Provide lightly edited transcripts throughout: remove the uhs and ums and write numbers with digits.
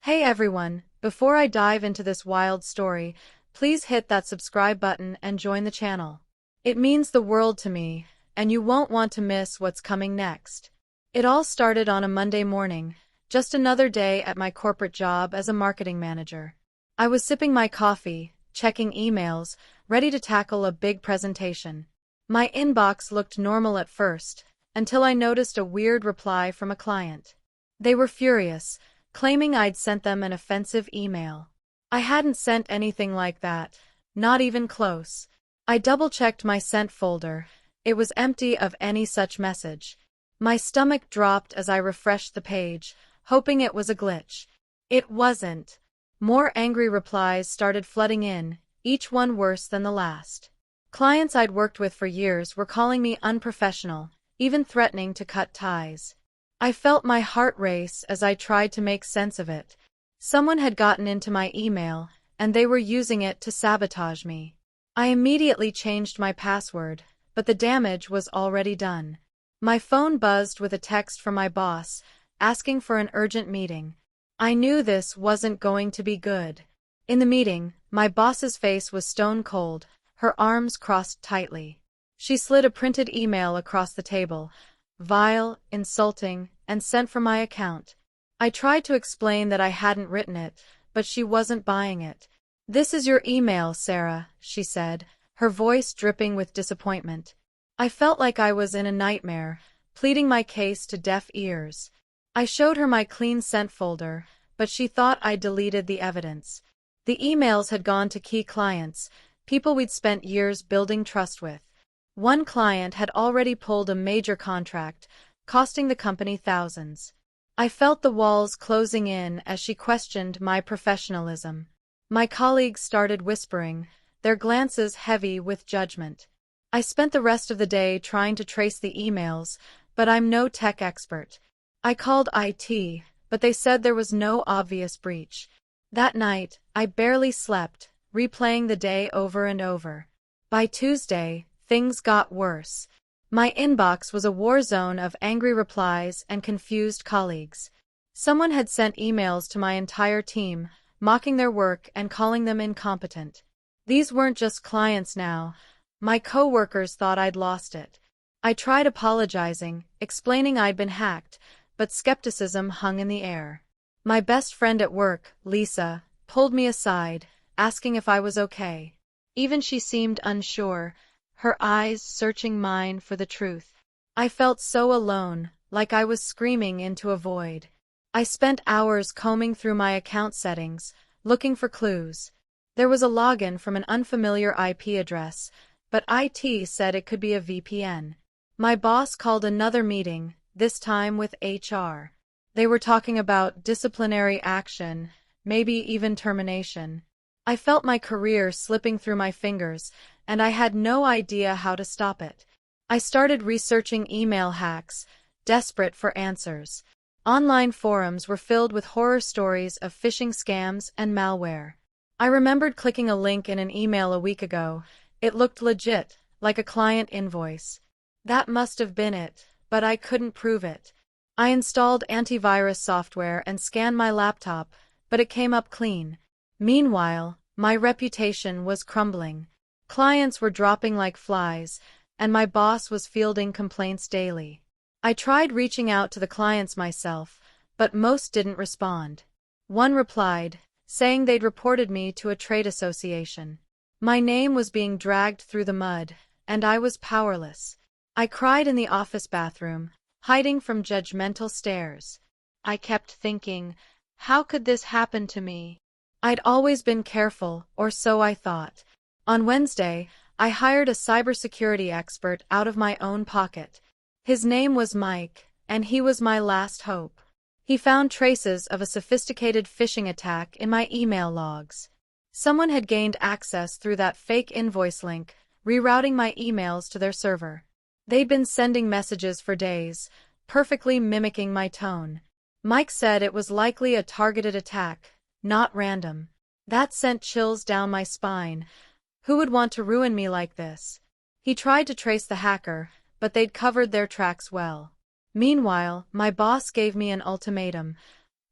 Hey everyone, before I dive into this wild story, please hit that subscribe button and join the channel. It means the world to me, and you won't want to miss what's coming next. It all started on a Monday morning, just another day at my corporate job as a marketing manager. I was sipping my coffee, checking emails, ready to tackle a big presentation. My inbox looked normal at first, until I noticed a weird reply from a client. They were furious, claiming I'd sent them an offensive email. I hadn't sent anything like that, not even close. I double-checked my sent folder. It was empty of any such message. My stomach dropped as I refreshed the page, hoping it was a glitch. It wasn't. More angry replies started flooding in, each one worse than the last. Clients I'd worked with for years were calling me unprofessional, even threatening to cut ties. I felt my heart race as I tried to make sense of it. Someone had gotten into my email, and they were using it to sabotage me. I immediately changed my password, but the damage was already done. My phone buzzed with a text from my boss, asking for an urgent meeting. I knew this wasn't going to be good. In the meeting, my boss's face was stone cold, her arms crossed tightly. She slid a printed email across the table, vile, insulting, and sent from my account. I tried to explain that I hadn't written it, but she wasn't buying it. "This is your email, Sarah," she said, her voice dripping with disappointment. I felt like I was in a nightmare, pleading my case to deaf ears. I showed her my clean sent folder, but she thought I'd deleted the evidence. The emails had gone to key clients, people we'd spent years building trust with. One client had already pulled a major contract, costing the company thousands. I felt the walls closing in as she questioned my professionalism. My colleagues started whispering, their glances heavy with judgment. I spent the rest of the day trying to trace the emails, but I'm no tech expert. I called IT, but they said there was no obvious breach. That night, I barely slept, replaying the day over and over. By Tuesday, things got worse. My inbox was a war zone of angry replies and confused colleagues. Someone had sent emails to my entire team, mocking their work and calling them incompetent. These weren't just clients now. My coworkers thought I'd lost it. I tried apologizing, explaining I'd been hacked, but skepticism hung in the air. My best friend at work, Lisa, pulled me aside, asking if I was okay. Even she seemed unsure, her eyes searching mine for the truth. I felt so alone, like I was screaming into a void. I spent hours combing through my account settings, looking for clues. There was a login from an unfamiliar IP address, but IT said it could be a VPN. My boss called another meeting, this time with HR. They were talking about disciplinary action, maybe even termination. I felt my career slipping through my fingers, and I had no idea how to stop it. I started researching email hacks, desperate for answers. Online forums were filled with horror stories of phishing scams and malware. I remembered clicking a link in an email a week ago. It looked legit, like a client invoice. That must have been it, but I couldn't prove it. I installed antivirus software and scanned my laptop, but it came up clean. Meanwhile, my reputation was crumbling. Clients were dropping like flies, and my boss was fielding complaints daily. I tried reaching out to the clients myself, but most didn't respond. One replied, saying they'd reported me to a trade association. My name was being dragged through the mud, and I was powerless. I cried in the office bathroom, hiding from judgmental stares. I kept thinking, how could this happen to me? I'd always been careful, or so I thought. On Wednesday, I hired a cybersecurity expert out of my own pocket. His name was Mike, and he was my last hope. He found traces of a sophisticated phishing attack in my email logs. Someone had gained access through that fake invoice link, rerouting my emails to their server. They'd been sending messages for days, perfectly mimicking my tone. Mike said it was likely a targeted attack, not random. That sent chills down my spine. Who would want to ruin me like this? He tried to trace the hacker, but they'd covered their tracks well. Meanwhile, my boss gave me an ultimatum: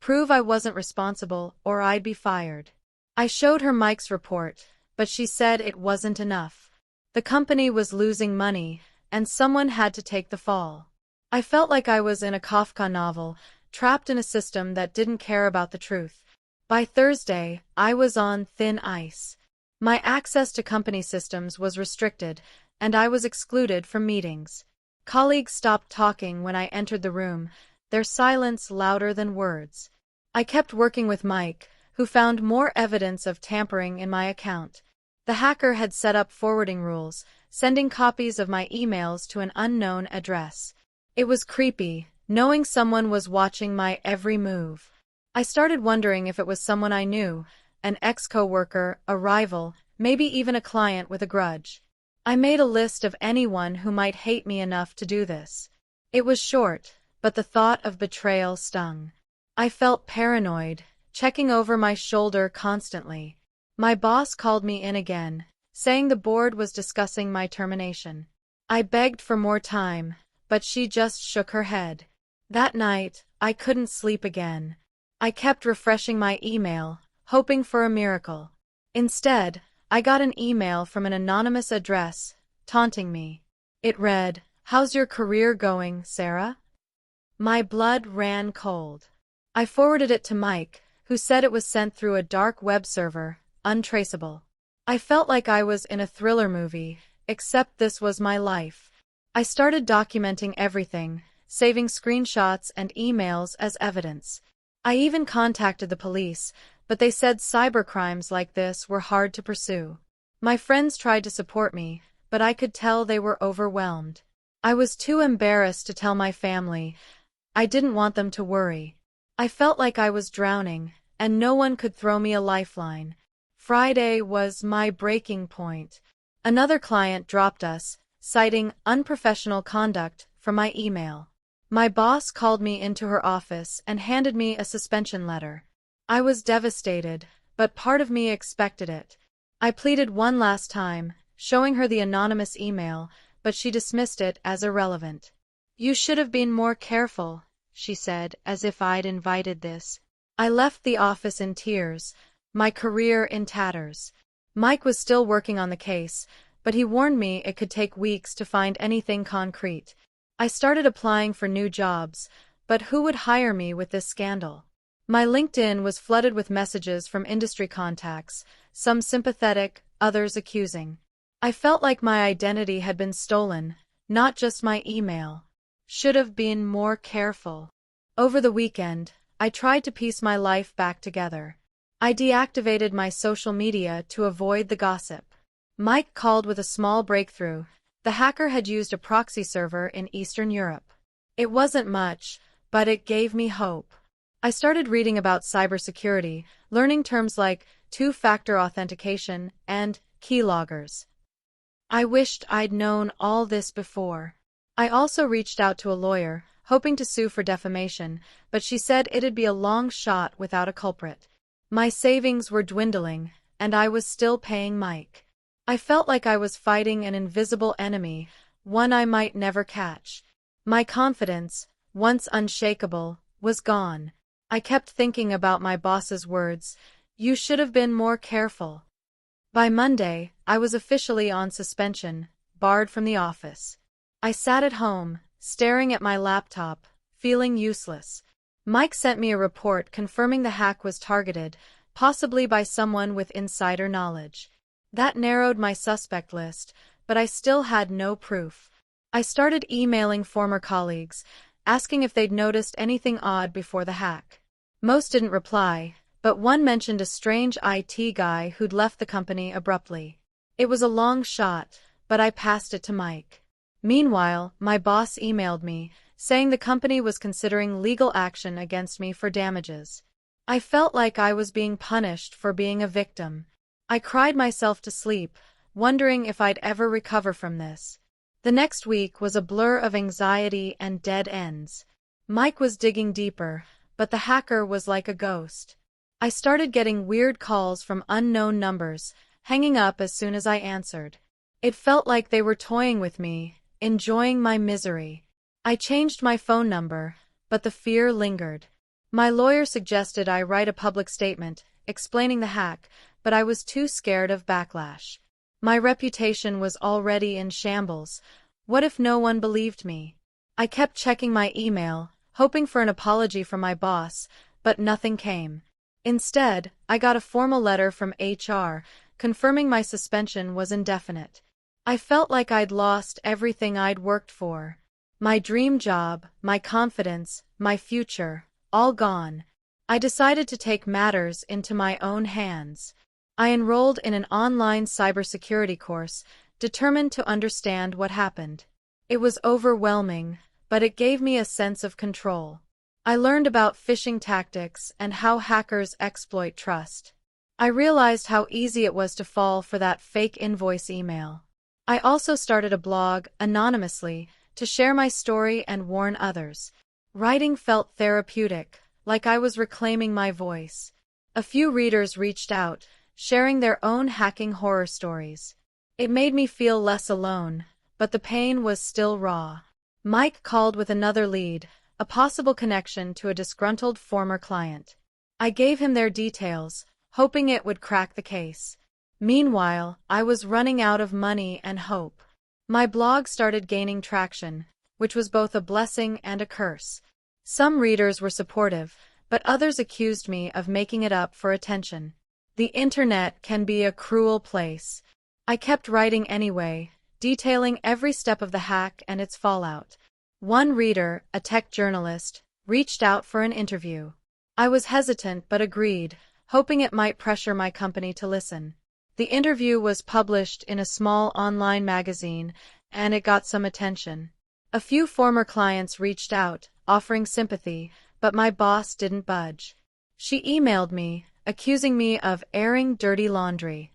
Prove I wasn't responsible or I'd be fired. I showed her Mike's report, but she said it wasn't enough. The company was losing money, and someone had to take the fall. I felt like I was in a Kafka novel, trapped in a system that didn't care about the truth. By Thursday, I was on thin ice. My access to company systems was restricted, and I was excluded from meetings. Colleagues stopped talking when I entered the room, their silence louder than words. I kept working with Mike, who found more evidence of tampering in my account. The hacker had set up forwarding rules, sending copies of my emails to an unknown address. It was creepy, knowing someone was watching my every move. I started wondering if it was someone I knew, an ex-coworker, a rival, maybe even a client with a grudge. I made a list of anyone who might hate me enough to do this. It was short, but the thought of betrayal stung. I felt paranoid, checking over my shoulder constantly. My boss called me in again, saying the board was discussing my termination. I begged for more time, but she just shook her head. That night, I couldn't sleep again. I kept refreshing my email, hoping for a miracle. Instead, I got an email from an anonymous address, taunting me. It read, "How's your career going, Sarah?" My blood ran cold. I forwarded it to Mike, who said it was sent through a dark web server, untraceable. I felt like I was in a thriller movie, except this was my life. I started documenting everything, saving screenshots and emails as evidence. I even contacted the police, but they said cybercrimes like this were hard to pursue. My friends tried to support me, but I could tell they were overwhelmed. I was too embarrassed to tell my family. I didn't want them to worry. I felt like I was drowning, and no one could throw me a lifeline. Friday was my breaking point. Another client dropped us, citing unprofessional conduct from my email. My boss called me into her office and handed me a suspension letter. I was devastated, but part of me expected it. I pleaded one last time, showing her the anonymous email, but she dismissed it as irrelevant. "You should have been more careful," she said, as if I'd invited this. I left the office in tears, my career in tatters. Mike was still working on the case, but he warned me it could take weeks to find anything concrete. I started applying for new jobs, but who would hire me with this scandal? My LinkedIn was flooded with messages from industry contacts, some sympathetic, others accusing. I felt like my identity had been stolen, not just my email. Should have been more careful. Over the weekend, I tried to piece my life back together. I deactivated my social media to avoid the gossip. Mike called with a small breakthrough. The hacker had used a proxy server in Eastern Europe. It wasn't much, but it gave me hope. I started reading about cybersecurity, learning terms like two-factor authentication and keyloggers. I wished I'd known all this before. I also reached out to a lawyer, hoping to sue for defamation, but she said it'd be a long shot without a culprit. My savings were dwindling, and I was still paying Mike. I felt like I was fighting an invisible enemy, one I might never catch. My confidence, once unshakable, was gone. I kept thinking about my boss's words, "You should have been more careful." By Monday, I was officially on suspension, barred from the office. I sat at home, staring at my laptop, feeling useless. Mike sent me a report confirming the hack was targeted, possibly by someone with insider knowledge. That narrowed my suspect list, but I still had no proof. I started emailing former colleagues, asking if they'd noticed anything odd before the hack. Most didn't reply, but one mentioned a strange IT guy who'd left the company abruptly. It was a long shot, but I passed it to Mike. Meanwhile, my boss emailed me, saying the company was considering legal action against me for damages. I felt like I was being punished for being a victim. I cried myself to sleep, wondering if I'd ever recover from this. The next week was a blur of anxiety and dead ends. Mike was digging deeper, but the hacker was like a ghost. I started getting weird calls from unknown numbers, hanging up as soon as I answered. It felt like they were toying with me, enjoying my misery. I changed my phone number, but the fear lingered. My lawyer suggested I write a public statement, explaining the hack, but I was too scared of backlash. My reputation was already in shambles. What if no one believed me? I kept checking my email, hoping for an apology from my boss, but nothing came. Instead, I got a formal letter from HR, confirming my suspension was indefinite. I felt like I'd lost everything I'd worked for. My dream job, my confidence, my future, all gone. I decided to take matters into my own hands. I enrolled in an online cybersecurity course, determined to understand what happened. It was overwhelming, but it gave me a sense of control. I learned about phishing tactics and how hackers exploit trust. I realized how easy it was to fall for that fake invoice email. I also started a blog, anonymously, to share my story and warn others. Writing felt therapeutic, like I was reclaiming my voice. A few readers reached out, sharing their own hacking horror stories. It made me feel less alone, but the pain was still raw. Mike called with another lead, a possible connection to a disgruntled former client. I gave him their details, hoping it would crack the case. Meanwhile, I was running out of money and hope. My blog started gaining traction, which was both a blessing and a curse. Some readers were supportive, but others accused me of making it up for attention. The internet can be a cruel place. I kept writing anyway, detailing every step of the hack and its fallout. One reader, a tech journalist, reached out for an interview. I was hesitant but agreed, hoping it might pressure my company to listen. The interview was published in a small online magazine, and it got some attention. A few former clients reached out, offering sympathy, but my boss didn't budge. She emailed me, accusing me of airing dirty laundry.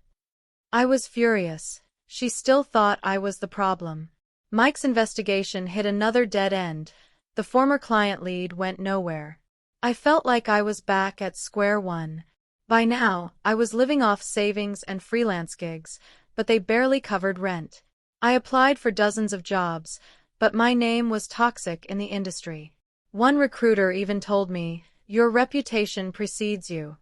I was furious. She still thought I was the problem. Mike's investigation hit another dead end. The former client lead went nowhere. I felt like I was back at square one. By now, I was living off savings and freelance gigs, but they barely covered rent. I applied for dozens of jobs, but my name was toxic in the industry. One recruiter even told me, "Your reputation precedes you."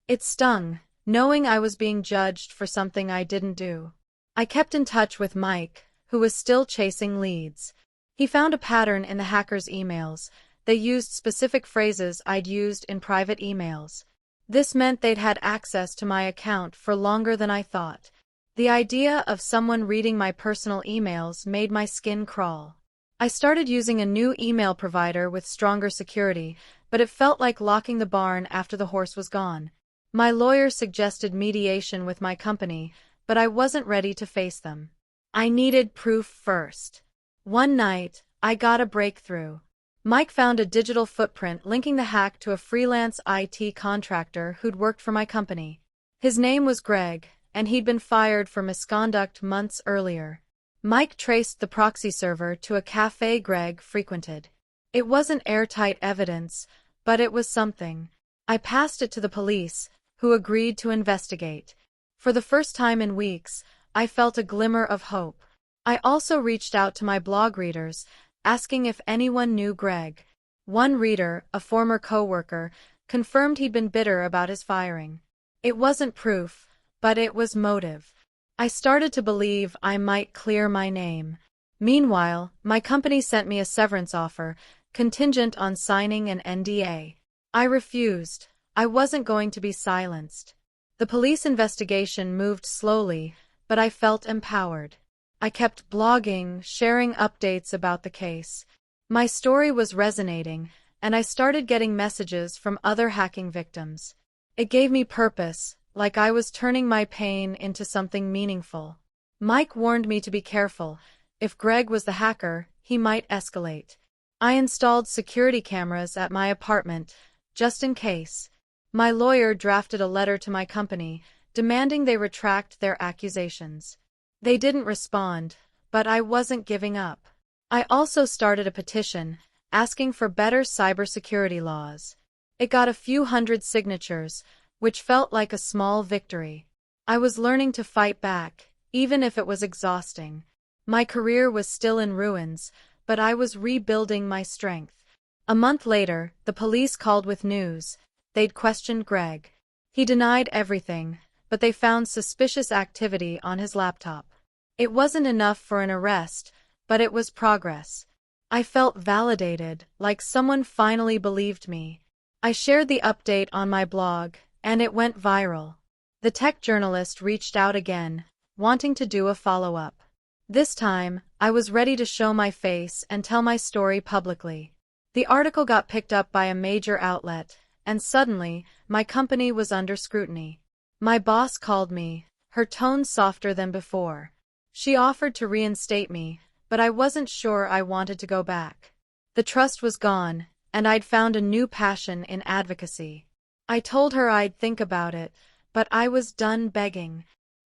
It stung, knowing I was being judged for something I didn't do. I kept in touch with Mike, who was still chasing leads. He found a pattern in the hackers' emails. They used specific phrases I'd used in private emails. This meant they'd had access to my account for longer than I thought. The idea of someone reading my personal emails made my skin crawl. I started using a new email provider with stronger security, but it felt like locking the barn after the horse was gone. My lawyer suggested mediation with my company, but I wasn't ready to face them. I needed proof first. One night, I got a breakthrough. Mike found a digital footprint linking the hack to a freelance IT contractor who'd worked for my company. His name was Greg, and he'd been fired for misconduct months earlier. Mike traced the proxy server to a cafe Greg frequented. It wasn't airtight evidence, but it was something. I passed it to the police, who agreed to investigate. For the first time in weeks, I felt a glimmer of hope. I also reached out to my blog readers, asking if anyone knew Greg. One reader, a former coworker, confirmed he'd been bitter about his firing. It wasn't proof, but it was motive. I started to believe I might clear my name. Meanwhile, my company sent me a severance offer, contingent on signing an NDA. I refused. I wasn't going to be silenced. The police investigation moved slowly, but I felt empowered. I kept blogging, sharing updates about the case. My story was resonating, and I started getting messages from other hacking victims. It gave me purpose, like I was turning my pain into something meaningful. Mike warned me to be careful. If Greg was the hacker, he might escalate. I installed security cameras at my apartment, just in case. My lawyer drafted a letter to my company, demanding they retract their accusations. They didn't respond, but I wasn't giving up. I also started a petition, asking for better cybersecurity laws. It got a few hundred signatures, which felt like a small victory. I was learning to fight back, even if it was exhausting. My career was still in ruins, but I was rebuilding my strength. A month later, the police called with news. They'd questioned Greg. He denied everything, but they found suspicious activity on his laptop. It wasn't enough for an arrest, but it was progress. I felt validated, like someone finally believed me. I shared the update on my blog, and it went viral. The tech journalist reached out again, wanting to do a follow-up. This time, I was ready to show my face and tell my story publicly. The article got picked up by a major outlet, and suddenly, my company was under scrutiny. My boss called me, her tone softer than before. She offered to reinstate me, but I wasn't sure I wanted to go back. The trust was gone, and I'd found a new passion in advocacy. I told her I'd think about it, but I was done begging.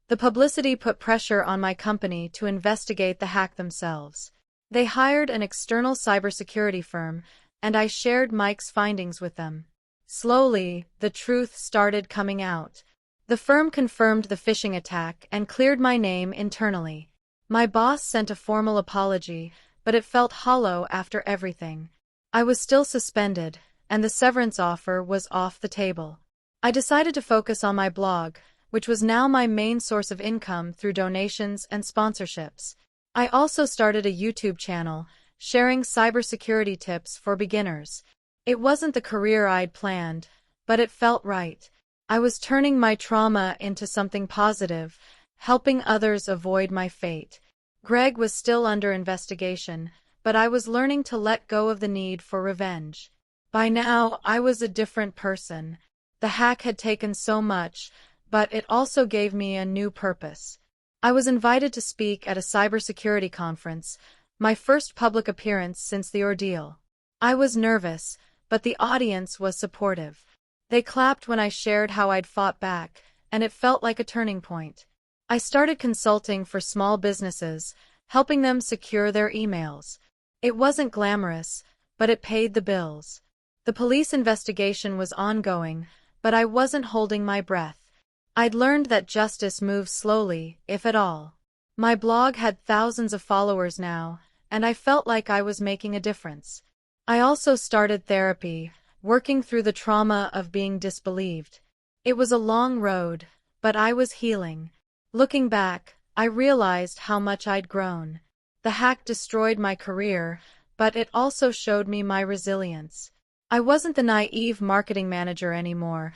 The publicity put pressure on my company to investigate the hack themselves. They hired an external cybersecurity firm, and I shared Mike's findings with them. Slowly, the truth started coming out. The firm confirmed the phishing attack and cleared my name internally. My boss sent a formal apology, but it felt hollow after everything. I was still suspended, and the severance offer was off the table. I decided to focus on my blog, which was now my main source of income through donations and sponsorships. I also started a YouTube channel, sharing cybersecurity tips for beginners. It wasn't the career I'd planned, but it felt right. I was turning my trauma into something positive, helping others avoid my fate. Greg was still under investigation, but I was learning to let go of the need for revenge. By now, I was a different person. The hack had taken so much, but it also gave me a new purpose. I was invited to speak at a cybersecurity conference, my first public appearance since the ordeal. I was nervous, but the audience was supportive. They clapped when I shared how I'd fought back, and it felt like a turning point. I started consulting for small businesses, helping them secure their emails. It wasn't glamorous, but it paid the bills. The police investigation was ongoing, but I wasn't holding my breath. I'd learned that justice moves slowly, if at all. My blog had thousands of followers now, and I felt like I was making a difference. I also started therapy, working through the trauma of being disbelieved. It was a long road, but I was healing. Looking back, I realized how much I'd grown. The hack destroyed my career, but it also showed me my resilience. I wasn't the naive marketing manager anymore.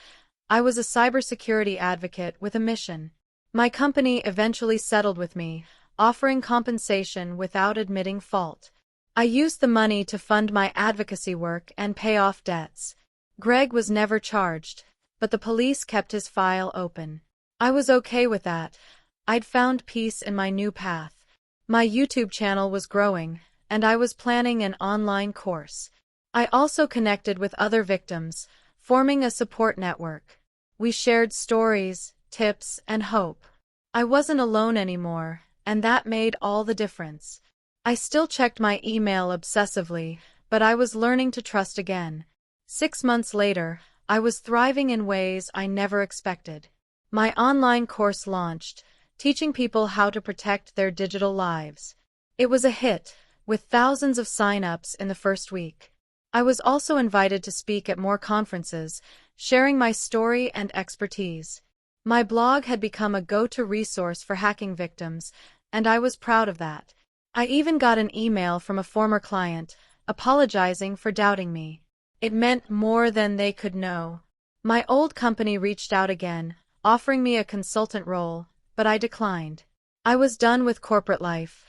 I was a cybersecurity advocate with a mission. My company eventually settled with me, offering compensation without admitting fault. I used the money to fund my advocacy work and pay off debts. Greg was never charged, but the police kept his file open. I was okay with that. I'd found peace in my new path. My YouTube channel was growing, and I was planning an online course. I also connected with other victims, forming a support network. We shared stories, tips, and hope. I wasn't alone anymore, and that made all the difference. I still checked my email obsessively, but I was learning to trust again. 6 months later, I was thriving in ways I never expected. My online course launched, teaching people how to protect their digital lives. It was a hit, with thousands of sign-ups in the first week. I was also invited to speak at more conferences, sharing my story and expertise. My blog had become a go-to resource for hacking victims, and I was proud of that. I even got an email from a former client, apologizing for doubting me. It meant more than they could know. My old company reached out again, offering me a consultant role, but I declined. I was done with corporate life.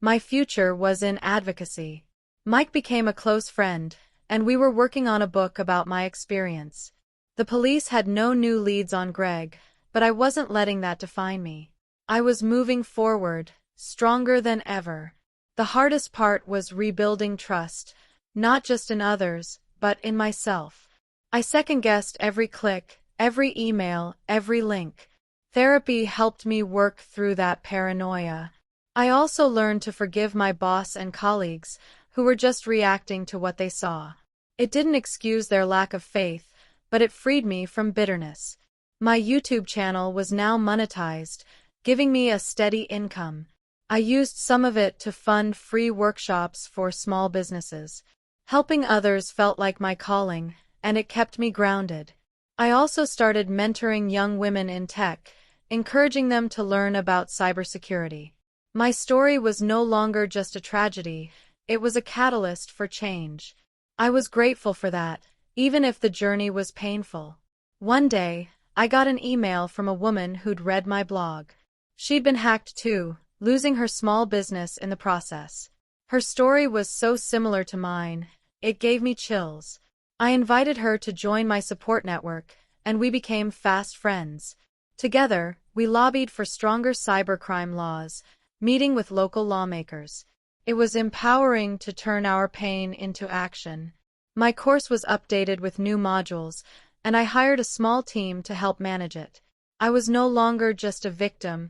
My future was in advocacy. Mike became a close friend, and we were working on a book about my experience. The police had no new leads on Greg, but I wasn't letting that define me. I was moving forward, stronger than ever. The hardest part was rebuilding trust, not just in others, but in myself. I second-guessed every click, every email, every link. Therapy helped me work through that paranoia. I also learned to forgive my boss and colleagues, who were just reacting to what they saw. It didn't excuse their lack of faith, but it freed me from bitterness. My YouTube channel was now monetized, giving me a steady income. I used some of it to fund free workshops for small businesses. Helping others felt like my calling, and it kept me grounded. I also started mentoring young women in tech, encouraging them to learn about cybersecurity. My story was no longer just a tragedy, it was a catalyst for change. I was grateful for that, even if the journey was painful. One day, I got an email from a woman who'd read my blog. She'd been hacked too, losing her small business in the process. Her story was so similar to mine, it gave me chills. I invited her to join my support network, and we became fast friends. Together, we lobbied for stronger cybercrime laws, meeting with local lawmakers. It was empowering to turn our pain into action. My course was updated with new modules, and I hired a small team to help manage it. I was no longer just a victim,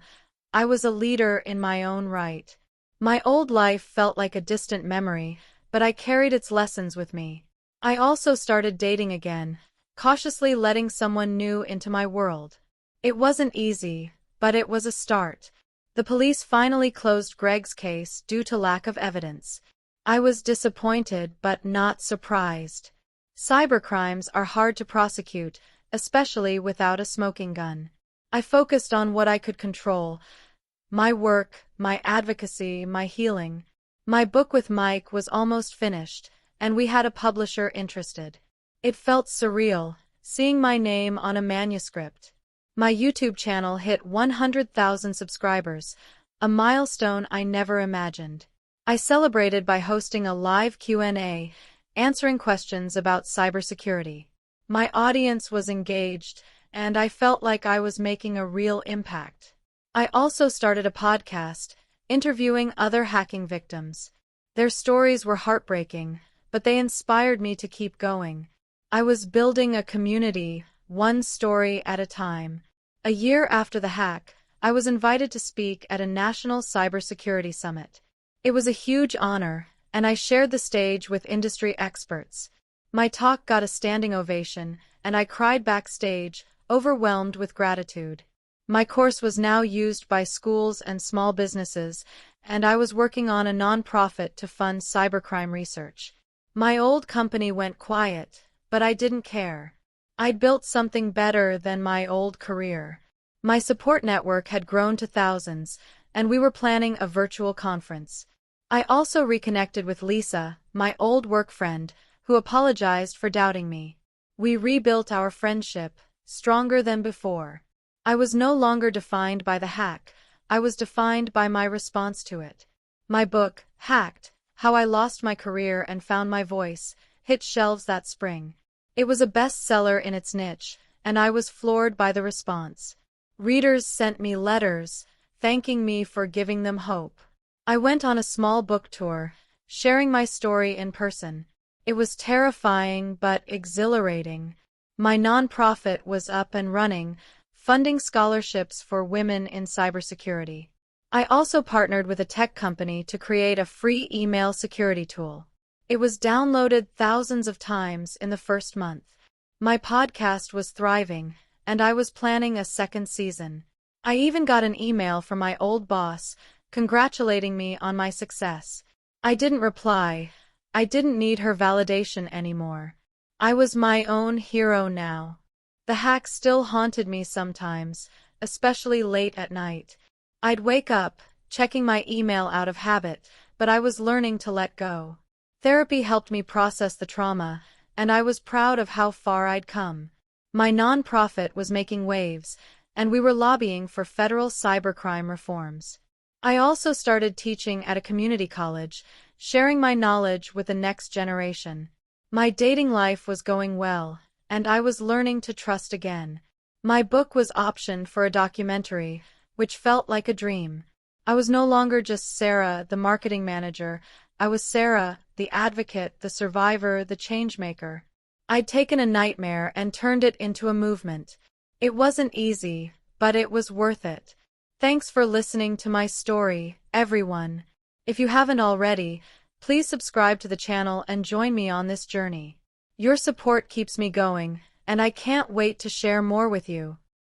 I was a leader in my own right. My old life felt like a distant memory, but I carried its lessons with me. I also started dating again, cautiously letting someone new into my world. It wasn't easy, but it was a start. The police finally closed Greg's case due to lack of evidence. I was disappointed but not surprised. Cybercrimes are hard to prosecute, especially without a smoking gun. I focused on what I could control: my work, my advocacy, my healing. My book with Mike was almost finished, and we had a publisher interested. It felt surreal, seeing my name on a manuscript. My YouTube channel hit 100,000 subscribers, a milestone I never imagined. I celebrated by hosting a live Q&A, answering questions about cybersecurity. My audience was engaged, and I felt like I was making a real impact. I also started a podcast, interviewing other hacking victims. Their stories were heartbreaking, but they inspired me to keep going. I was building a community, one story at a time. A year after the hack, I was invited to speak at a national cybersecurity summit. It was a huge honor, and I shared the stage with industry experts. My talk got a standing ovation, and I cried backstage, overwhelmed with gratitude. My course was now used by schools and small businesses, and I was working on a nonprofit to fund cybercrime research. My old company went quiet, but I didn't care. I'd built something better than my old career. My support network had grown to thousands, and we were planning a virtual conference. I also reconnected with Lisa, my old work friend, who apologized for doubting me. We rebuilt our friendship, stronger than before. I was no longer defined by the hack, I was defined by my response to it. My book, Hacked: How I Lost My Career and Found My Voice, hit shelves that spring. It was a bestseller in its niche, and I was floored by the response. Readers sent me letters, thanking me for giving them hope. I went on a small book tour, sharing my story in person. It was terrifying but exhilarating. My nonprofit was up and running, funding scholarships for women in cybersecurity. I also partnered with a tech company to create a free email security tool. It was downloaded thousands of times in the first month. My podcast was thriving, and I was planning a second season. I even got an email from my old boss, congratulating me on my success. I didn't reply. I didn't need her validation anymore. I was my own hero now. The hack still haunted me sometimes, especially late at night. I'd wake up, checking my email out of habit, but I was learning to let go. Therapy helped me process the trauma, and I was proud of how far I'd come. My nonprofit was making waves, and we were lobbying for federal cybercrime reforms. I also started teaching at a community college, sharing my knowledge with the next generation. My dating life was going well, and I was learning to trust again. My book was optioned for a documentary, which felt like a dream. I was no longer just Sarah, the marketing manager. I was Sarah, the advocate, the survivor, the changemaker. I'd taken a nightmare and turned it into a movement. It wasn't easy, but it was worth it. Thanks for listening to my story, everyone. If you haven't already, please subscribe to the channel and join me on this journey. Your support keeps me going, and I can't wait to share more with you.